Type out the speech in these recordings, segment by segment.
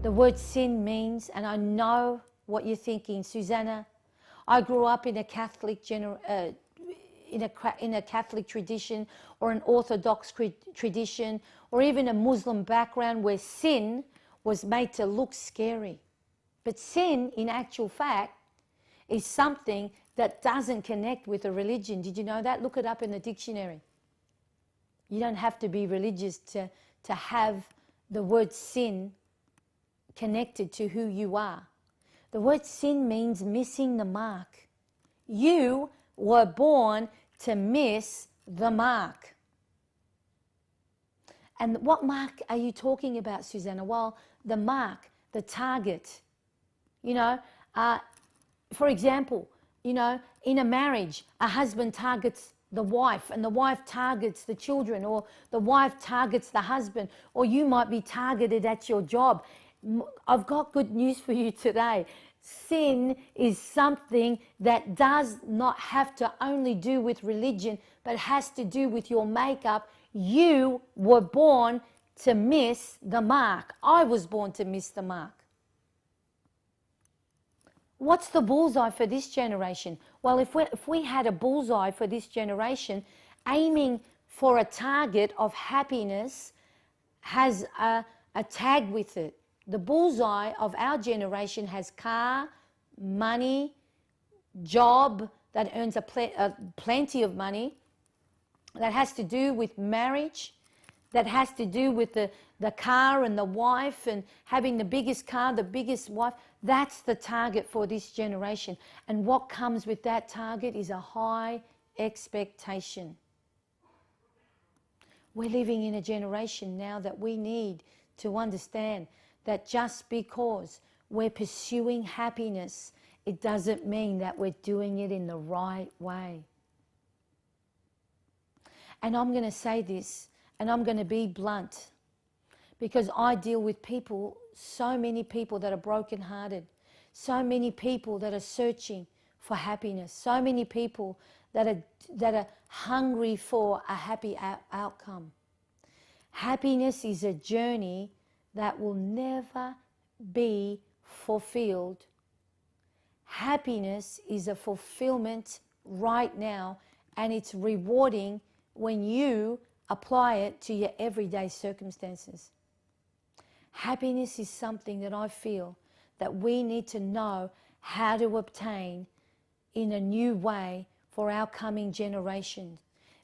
The word sin means, and I know what you're thinking, Susanna, I grew up in a Catholic in a Catholic tradition, or an Orthodox tradition, or even a Muslim background where sin was made to look scary. But sin, in actual fact, is something that doesn't connect with a religion. Did you know that? Look it up in the dictionary. You don't have to be religious to have the word sin connected to who you are. The word sin means missing the mark. You were born to miss the mark. And what mark are you talking about, Susanna? Well, the mark, the target. You know, for example, you know, in a marriage, a husband targets the wife, and the wife targets the children, or the wife targets the husband, or you might be targeted at your job. I've got good news for you today. Sin is something that does not have to only do with religion, but has to do with your makeup. You were born to miss the mark. I was born to miss the mark. What's the bullseye for this generation? Well, if we had a bullseye for this generation, aiming for a target of happiness has a tag with it. The bullseye of our generation has car, money, job that earns plenty of money, that has to do with marriage, that has to do with the car and the wife and having the biggest car, the biggest wife. That's the target for this generation. And what comes with that target is a high expectation. We're living in a generation now that we need to understand that just because we're pursuing happiness, it doesn't mean that we're doing it in the right way. And I'm going to say this, and I'm going to be blunt, because I deal with people, so many people that are brokenhearted, so many people that are searching for happiness, so many people that are hungry for a happy outcome. Happiness is a journey that will never be fulfilled. Happiness is a fulfillment right now, and it's rewarding when you apply it to your everyday circumstances. Happiness is something that I feel that we need to know how to obtain in a new way for our coming generations.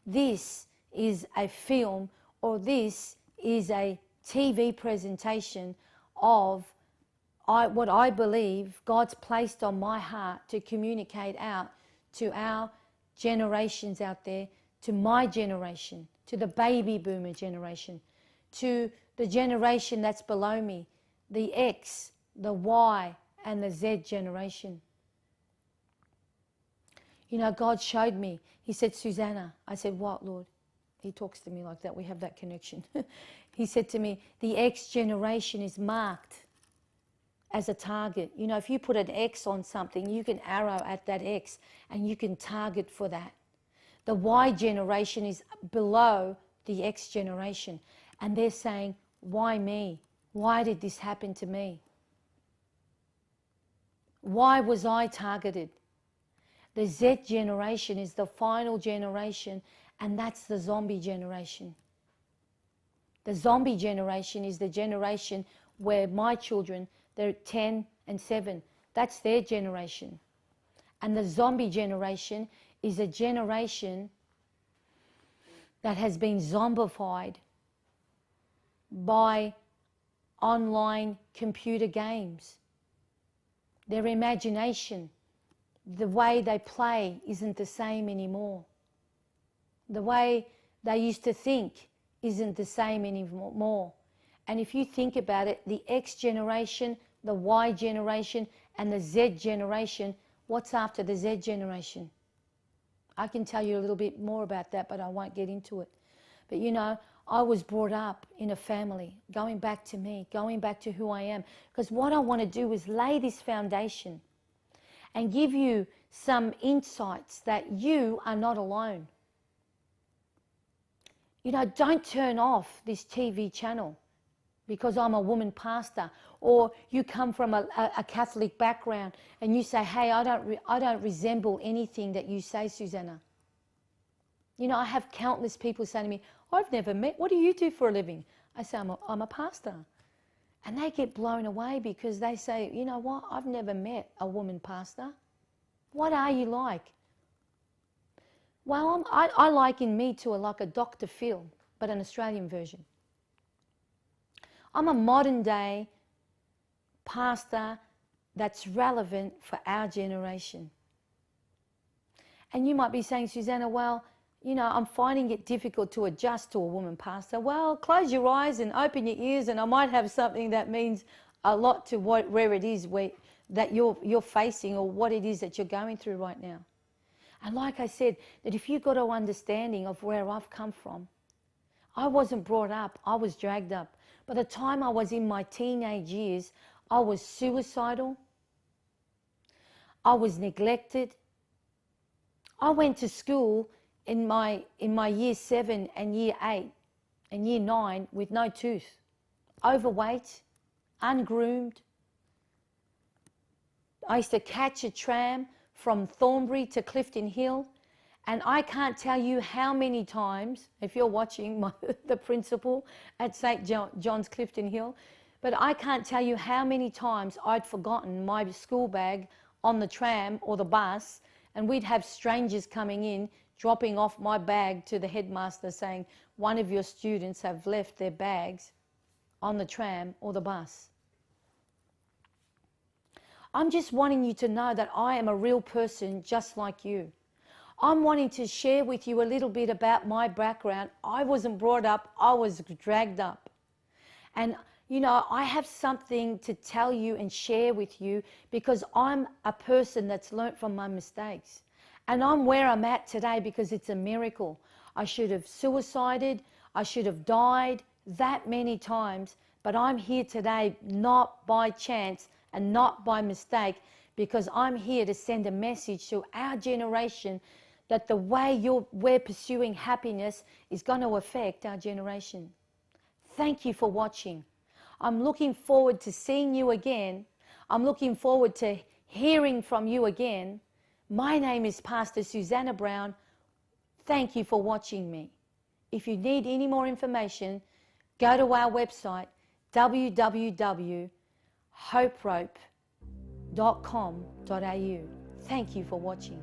This is a film, or this is a TV presentation of what I believe God's placed on my heart to communicate out to our generations out there, to my generation, to the baby boomer generation, to the generation that's below me, the X, the Y, and the Z generation. You know, God showed me. He said, Susanna. I said, what, Lord? He talks to me like that. We have that connection. He said to me, the X generation is marked as a target. You know, if you put an X on something, you can arrow at that X and you can target for that. The Y generation is below the X generation. And they're saying, why me? Why did this happen to me? Why was I targeted? The Z generation is the final generation, and that's the zombie generation. The zombie generation is the generation where my children, they're 10 and 7. That's their generation. And the zombie generation is a generation that has been zombified by online computer games. Their imagination, the way they play isn't the same anymore. The way they used to think isn't the same anymore. And if you think about it, the X generation, the Y generation, and the Z generation, what's after the Z generation? I can tell you a little bit more about that, but I won't get into it. But you know, I was brought up in a family, going back to me, going back to who I am. Because what I want to do is lay this foundation and give you some insights that you are not alone. You know, don't turn off this TV channel because I'm a woman pastor, or you come from a Catholic background and you say, hey, I don't resemble anything that you say, Susanna. You know, I have countless people say to me, I've never met, what do you do for a living? I say, I'm a pastor. And they get blown away because they say, you know what, I've never met a woman pastor. What are you like? Well, I liken me to like a Dr. Phil, but an Australian version. I'm a modern day pastor that's relevant for our generation. And you might be saying, Susanna, well, you know, I'm finding it difficult to adjust to a woman pastor. Well, close your eyes and open your ears, and I might have something that means a lot to where it is that you're facing, or what it is that you're going through right now. And like I said, that if you've got an understanding of where I've come from, I wasn't brought up, I was dragged up. By the time I was in my teenage years, I was suicidal, I was neglected. I went to school in my year 7 and year 8 and year 9 with no tooth, overweight, ungroomed. I used to catch a tram from Thornbury to Clifton Hill, and I can't tell you how many times, if you're watching the principal at St. John's Clifton Hill, but I can't tell you how many times I'd forgotten my school bag on the tram or the bus, and we'd have strangers coming in, dropping off my bag to the headmaster saying, one of your students have left their bags on the tram or the bus. I'm just wanting you to know that I am a real person just like you. I'm wanting to share with you a little bit about my background. I wasn't brought up, I was dragged up. And you know, I have something to tell you and share with you because I'm a person that's learnt from my mistakes. And I'm where I'm at today because it's a miracle. I should have suicided, I should have died that many times, but I'm here today not by chance and not by mistake, because I'm here to send a message to our generation that the way we're pursuing happiness is going to affect our generation. Thank you for watching. I'm looking forward to seeing you again. I'm looking forward to hearing from you again. My name is Pastor Susanna Brown. Thank you for watching me. If you need any more information, go to our website, www.hoperope.com.au. Thank you for watching.